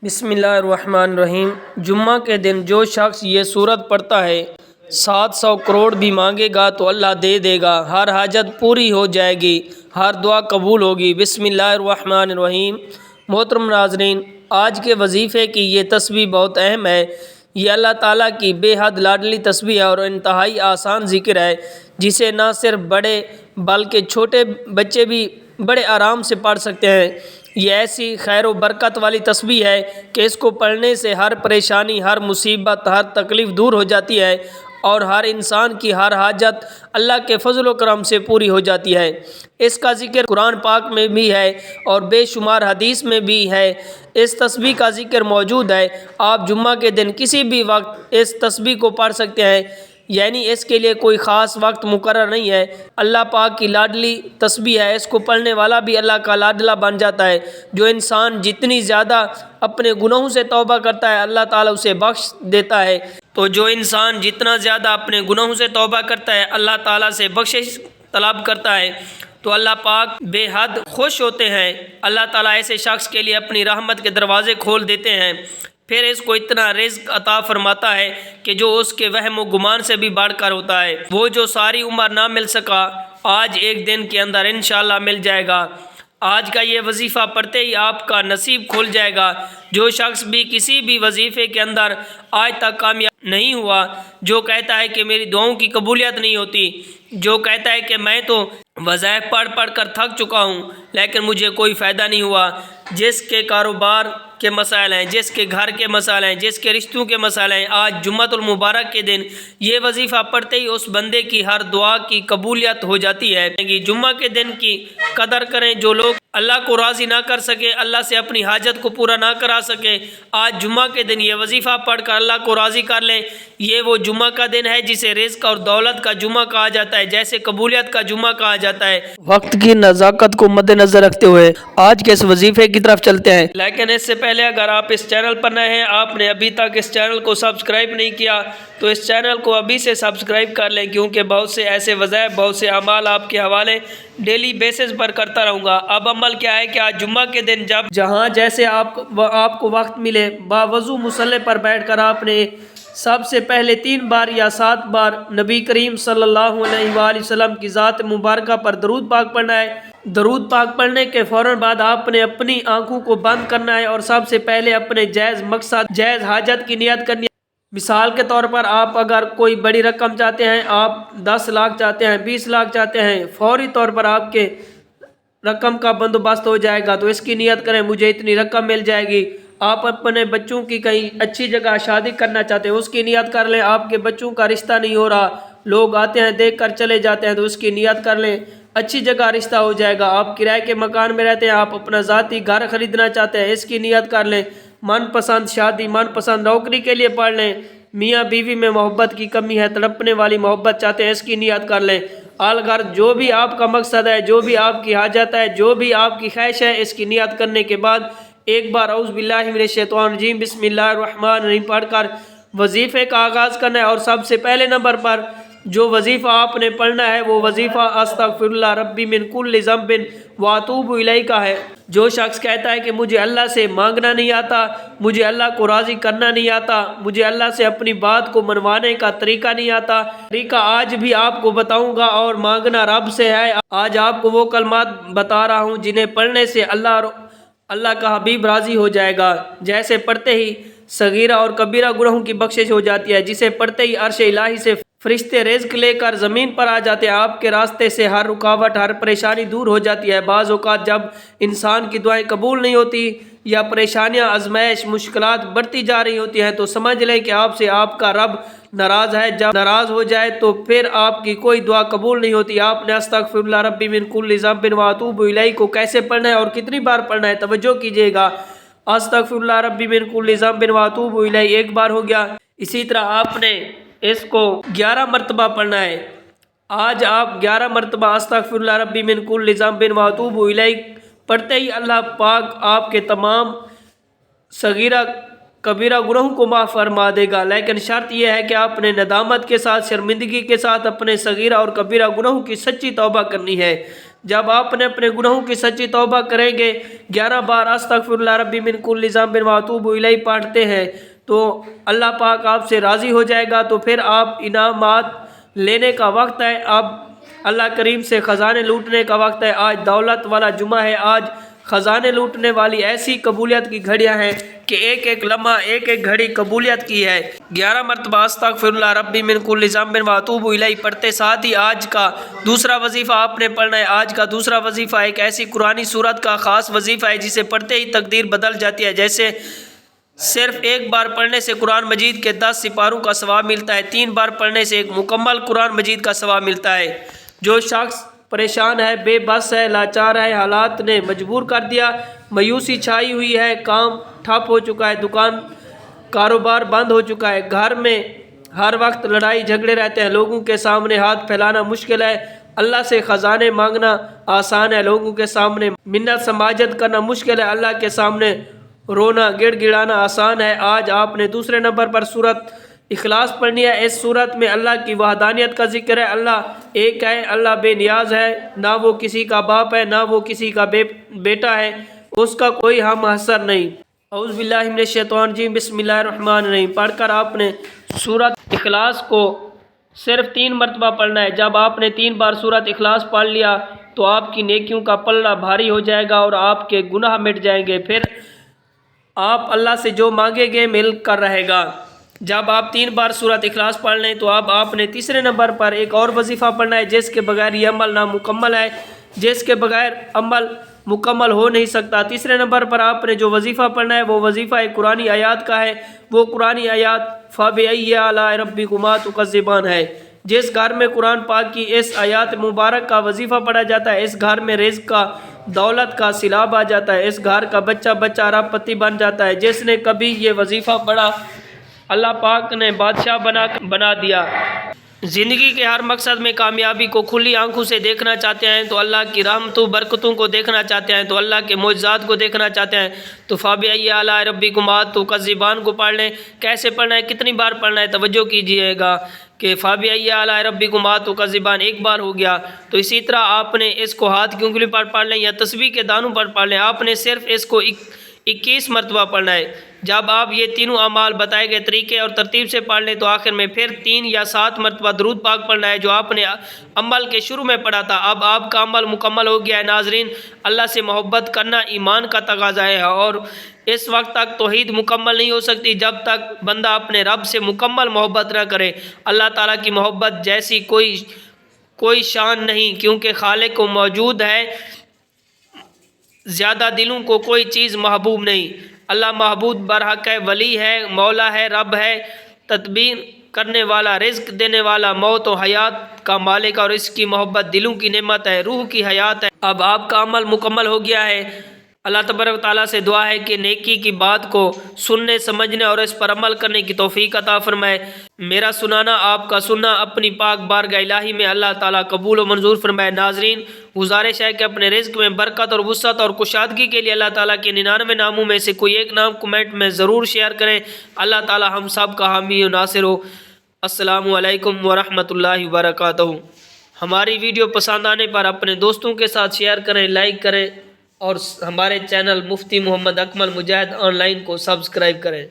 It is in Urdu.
بسم اللہ الرحمن الرحیم۔ جمعہ کے دن جو شخص یہ سورت پڑھتا ہے 700 کروڑ بھی مانگے گا تو اللہ دے دے گا، ہر حاجت پوری ہو جائے گی، ہر دعا قبول ہوگی۔ بسم اللہ الرحمن الرحیم۔ محترم ناظرین، آج کے وظیفے کی یہ تسبیح بہت اہم ہے۔ یہ اللہ تعالیٰ کی بے حد لاڈلی تسبیح ہے اور انتہائی آسان ذکر ہے، جسے نہ صرف بڑے بلکہ چھوٹے بچے بھی بڑے آرام سے پڑھ سکتے ہیں۔ یہ ایسی خیر و برکت والی تسبیح ہے کہ اس کو پڑھنے سے ہر پریشانی، ہر مصیبت، ہر تکلیف دور ہو جاتی ہے اور ہر انسان کی ہر حاجت اللہ کے فضل و کرم سے پوری ہو جاتی ہے۔ اس کا ذکر قرآن پاک میں بھی ہے اور بے شمار حدیث میں بھی ہے۔ اس تسبیح کا ذکر موجود ہے۔ آپ جمعہ کے دن کسی بھی وقت اس تسبیح کو پڑھ سکتے ہیں، یعنی اس کے لیے کوئی خاص وقت مقرر نہیں ہے۔ اللہ پاک کی لاڈلی تسبیح ہے، اس کو پڑھنے والا بھی اللہ کا لاڈلا بن جاتا ہے۔ جو انسان جتنی زیادہ اپنے گناہوں سے توبہ کرتا ہے، اللہ تعالیٰ اسے بخش دیتا ہے۔ تو جو انسان جتنا زیادہ اپنے گناہوں سے توبہ کرتا ہے، اللہ تعالیٰ سے بخشش طلب کرتا ہے، تو اللہ پاک بے حد خوش ہوتے ہیں۔ اللہ تعالیٰ ایسے شخص کے لیے اپنی رحمت کے دروازے کھول دیتے ہیں، پھر اس کو اتنا رزق عطا فرماتا ہے کہ جو اس کے وہم و گمان سے بھی بڑھ کر ہوتا ہے۔ وہ جو ساری عمر نہ مل سکا، آج ایک دن کے اندر انشاءاللہ مل جائے گا۔ آج کا یہ وظیفہ پڑھتے ہی آپ کا نصیب کھل جائے گا۔ جو شخص بھی کسی بھی وظیفے کے اندر آج تک کامیاب نہیں ہوا، جو کہتا ہے کہ میری دعاؤں کی قبولیت نہیں ہوتی، جو کہتا ہے کہ میں تو وظائف پڑھ پڑھ کر تھک چکا ہوں لیکن مجھے کوئی فائدہ نہیں ہوا، جس کے کاروبار کے مسائل ہیں، جس کے گھر کے مسائل ہیں، جس کے رشتوں کے مسائل ہیں، آج جمعۃ المبارک کے دن یہ وظیفہ پڑھتے ہی اس بندے کی ہر دعا کی قبولیت ہو جاتی ہے۔ جمعہ کے دن کی قدر کریں۔ جو لوگ اللہ کو راضی نہ کر سکے، اللہ سے اپنی حاجت کو پورا نہ کرا سکے، آج جمعہ کے دن یہ وظیفہ پڑھ کر اللہ کو راضی کر لیں۔ یہ وہ جمعہ کا دن ہے جسے رزق اور دولت کا جمعہ کہا جاتا ہے، جیسے قبولیت کا جمعہ کہا جاتا ہے۔ وقت کی نزاکت کو مد نظر رکھتے ہوئے آج کے اس وظیفے کی طرف چلتے ہیں، لیکن اس سے پہلے اگر آپ اس چینل پر نئے ہیں، آپ نے ابھی تک اس چینل کو سبسکرائب نہیں کیا، تو اس چینل کو ابھی سے سبسکرائب کر لیں، کیونکہ بہت سے ایسے وظائف، بہت سے اعمال آپ کے حوالے ڈیلی بیسس پر کرتا رہوں گا۔ اب عمل کیا ہے کہ آج جمعہ کے دن جہاں جیسے آپ کو وقت ملے، باوضو مصلی پر بیٹھ کر آپ نے سب سے پہلے 3 بار یا 7 بار نبی کریم صلی اللہ علیہ وآلہ وسلم کی ذات مبارکہ پر درود پاک پڑھنا ہے۔ درود پاک پڑھنے کے فوراً بعد آپ نے اپنی آنکھوں کو بند کرنا ہے اور سب سے پہلے اپنے جائز مقصد، جائز حاجت کی نیت کرنی ہے۔ مثال کے طور پر آپ اگر کوئی بڑی رقم چاہتے ہیں، آپ 10 لاکھ چاہتے ہیں، 20 لاکھ چاہتے ہیں، فوری طور پر آپ کے رقم کا بندوبست ہو جائے گا، تو اس کی نیت کریں مجھے اتنی رقم مل جائے گی۔ آپ اپنے بچوں کی کہیں اچھی جگہ شادی کرنا چاہتے ہیں، اس کی نیت کر لیں۔ آپ کے بچوں کا رشتہ نہیں ہو رہا، لوگ آتے ہیں دیکھ کر چلے جاتے ہیں، تو اس کی نیت کر لیں اچھی جگہ رشتہ ہو جائے گا۔ آپ کرائے کے مکان میں رہتے ہیں، آپ اپنا ذاتی گھر خریدنا چاہتے ہیں، اس کی نیت کر لیں۔ من پسند شادی، من پسند نوکری کے لیے پڑھ لیں۔ میاں بیوی میں محبت کی کمی ہے، تڑپنے والی محبت چاہتے ہیں، اس کی نیت کر لیں۔ الغرض جو بھی آپ کا مقصد ہے، جو بھی آپ کی حاجت ہے، جو بھی آپ کی خواہش ہے، اس کی نیت کرنے کے بعد ایک بار اعوذ باللہ من الشیطان الرجیم بسم اللہ الرحمن الرحیم پڑھ کر وظیفے کا آغاز کرنا ہے۔ اور سب سے پہلے نمبر پر جو وظیفہ آپ نے پڑھنا ہے، وہ وظیفہ استغفر اللہ ربی من کل ذنب واتوب الیہ کا ہے۔ جو شخص کہتا ہے کہ مجھے اللہ سے مانگنا نہیں آتا، مجھے اللہ کو راضی کرنا نہیں آتا، مجھے اللہ سے اپنی بات کو منوانے کا طریقہ نہیں آتا، طریقہ آج بھی آپ کو بتاؤں گا، اور مانگنا رب سے ہے۔ آج آپ کو وہ کلمات بتا رہا ہوں جنہیں پڑھنے سے اللہ کا حبیب راضی ہو جائے گا۔ جیسے پڑھتے ہی صغیرہ اور کبیرہ گناہوں کی بخشش ہو جاتی ہے، جسے پڑھتے ہی عرش الہی سے فرشتے رزق لے کر زمین پر آ جاتے ہیں، آپ کے راستے سے ہر رکاوٹ، ہر پریشانی دور ہو جاتی ہے۔ بعض اوقات جب انسان کی دعائیں قبول نہیں ہوتی یا پریشانیاں، آزمائش، مشکلات بڑھتی جا رہی ہوتی ہیں، تو سمجھ لیں کہ آپ سے آپ کا رب ناراض ہے۔ جب ناراض ہو جائے تو پھر آپ کی کوئی دعا قبول نہیں ہوتی۔ آپ نے استغفر اللہ ربی من کل ذنب واتوب الیہ کو کیسے پڑھنا ہے اور کتنی بار پڑھنا ہے، توجہ کیجیے گا۔ استغفر اللہ ربی من کل ذنب واتوب الیہ ایک بار ہو گیا، اسی طرح آپ نے اس کو 11 مرتبہ پڑھنا ہے۔ آج آپ 11 مرتبہ استغفر اللہ ربی من کل ذنب واتوب الیہ پڑھتے ہی اللہ پاک آپ کے تمام صغیرہ کبیرہ گناہوں کو معاف فرما دے گا، لیکن شرط یہ ہے کہ آپ نے ندامت کے ساتھ، شرمندگی کے ساتھ اپنے صغیرہ اور کبیرہ گناہوں کی سچی توبہ کرنی ہے۔ جب آپ اپنے گناہوں کی سچی توبہ کریں گے، 11 بار استغفراللہ ربی من کل ذنب واتوب الیہ پڑھتے ہیں تو اللہ پاک آپ سے راضی ہو جائے گا، تو پھر آپ انعامات لینے کا وقت ہے، اب اللہ کریم سے خزانے لوٹنے کا وقت ہے۔ آج دولت والا جمعہ ہے، آج خزانے لوٹنے والی ایسی قبولیت کی گھڑیاں ہیں کہ ایک ایک لمحہ ایک ایک گھڑی قبولیت کی ہے۔ 11 مرتبہ استغفراللہ ربی من کل ذنب واتوب الیہ پڑھتے ساتھ ہی آج کا دوسرا وظیفہ آپ نے پڑھنا ہے۔ آج کا دوسرا وظیفہ ایک ایسی قرآنی سورت کا خاص وظیفہ ہے جسے پڑھتے ہی تقدیر بدل جاتی ہے، جیسے صرف ایک بار پڑھنے سے قرآن مجید کے 10 سپاروں کا ثواب ملتا ہے، 3 بار پڑھنے سے ایک مکمل قرآن مجید کا ثواب ملتا ہے۔ جو شخص پریشان ہے، بے بس ہے، لاچار ہے، حالات نے مجبور کر دیا، مایوسی چھائی ہوئی ہے، کام ٹھپ ہو چکا ہے، دکان کاروبار بند ہو چکا ہے، گھر میں ہر وقت لڑائی جھگڑے رہتے ہیں، لوگوں کے سامنے ہاتھ پھیلانا مشکل ہے، اللہ سے خزانے مانگنا آسان ہے، لوگوں کے سامنے منت سماجت کرنا مشکل ہے، اللہ کے سامنے رونا گڑ گڑانا آسان ہے۔ آج آپ نے دوسرے نمبر پر سورت اخلاص پڑھنی ہے۔ اس سورت میں اللہ کی وحدانیت کا ذکر ہے، اللہ ایک ہے، اللہ بے نیاز ہے، نہ وہ کسی کا باپ ہے، نہ وہ کسی کا بیٹا ہے، اس کا کوئی ہم حسر نہیں۔ اعوذ باللہ من الشیطان الرجیم، بسم اللہ الرحمن الرحیم پڑھ کر آپ نے سورت اخلاص کو صرف 3 مرتبہ پڑھنا ہے۔ جب آپ نے 3 بار سورت اخلاص پڑھ لیا تو آپ کی نیکیوں کا پلڑا بھاری ہو جائے گا اور آپ کے گناہ مٹ جائیں گے، پھر آپ اللہ سے جو مانگیں گے مل کر رہے گا۔ جب آپ 3 بار سورت اخلاص پڑھ لیں تو اب آپ نے تیسرے نمبر پر ایک اور وظیفہ پڑھنا ہے جس کے بغیر یہ عمل نامکمل ہے، جس کے بغیر عمل مکمل ہو نہیں سکتا۔ تیسرے نمبر پر آپ نے جو وظیفہ پڑھنا ہے وہ وظیفہ ایک قرآنی آیات کا ہے، وہ قرآنی آیات فَبِأَيِّ آلَاءِ رَبِّكُمَا تُكَذِّبَانِ ہے۔ جس گھر میں قرآن پاک کی اس آیات مبارک کا وظیفہ پڑھا جاتا ہے، اس گھر میں رزق کا، دولت کا سیلاب آ جاتا ہے، اس گھر کا بچہ بچہ ارب پتی بن جاتا ہے۔ جس نے کبھی یہ وظیفہ پڑھا اللہ پاک نے بادشاہ بنا دیا۔ زندگی کے ہر مقصد میں کامیابی کو کھلی آنکھوں سے دیکھنا چاہتے ہیں تو اللہ کی رحمتوں برکتوں کو دیکھنا چاہتے ہیں تو اللہ کے معجزات کو دیکھنا چاہتے ہیں تو فَبِأَيِّ آلَاءِ رَبِّكُمَا تُكَذِّبَانِ کو پڑھ لیں۔ کیسے پڑھنا ہے، کتنی بار پڑھنا ہے، توجہ کیجئے گا کہ فَبِأَيِّ آلَاءِ رَبِّكُمَا تُكَذِّبَانِ ایک بار ہو گیا تو اسی طرح آپ نے اس کو ہاتھ کی انگلی پر پڑھ لیں یا تسبیح کے دانوں پر پڑھ لیں، آپ نے صرف اس کو 21 مرتبہ پڑھنا ہے۔ جب آپ یہ تینوں اعمال بتائے گئے طریقے اور ترتیب سے پڑھ لیں تو آخر میں پھر 3 یا 7 مرتبہ درود پاک پڑھنا ہے جو آپ نے عمل کے شروع میں پڑھا تھا۔ اب آپ کا عمل مکمل ہو گیا ہے۔ ناظرین، اللہ سے محبت کرنا ایمان کا تقاضا ہے اور اس وقت تک توحید مکمل نہیں ہو سکتی جب تک بندہ اپنے رب سے مکمل محبت نہ کرے۔ اللہ تعالیٰ کی محبت جیسی کوئی شان نہیں، کیونکہ خالق کو موجود ہے، زیادہ دلوں کو کوئی چیز محبوب نہیں۔ اللہ محبوب برحق ہے، ولی ہے، مولا ہے، رب ہے، تدبیر کرنے والا، رزق دینے والا، موت و حیات کا مالک، اور اس کی محبت دلوں کی نعمت ہے، روح کی حیات ہے۔ اب آپ کا عمل مکمل ہو گیا ہے۔ اللہ تبارک و تعالیٰ سے دعا ہے کہ نیکی کی بات کو سننے سمجھنے اور اس پر عمل کرنے کی توفیق عطا فرمائے۔ میرا سنانا، آپ کا سننا اپنی پاک بارگاہ الہی میں اللہ تعالیٰ قبول و منظور فرمائے۔ ناظرین، گزارش ہے کہ اپنے رزق میں برکت اور وسعت اور کشادگی کے لیے اللہ تعالیٰ کے 99 ناموں میں سے کوئی ایک نام کمنٹ میں ضرور شیئر کریں۔ اللہ تعالیٰ ہم سب کا حامی و ناصر ہو۔ السلام علیکم ورحمۃ اللہ وبرکاتہ۔ ہماری ویڈیو پسند آنے پر اپنے دوستوں کے ساتھ شیئر کریں، لائک کریں اور ہمارے channel Mufti Muhammad Akmal Mujahid on line کو سبسکرائب کریں۔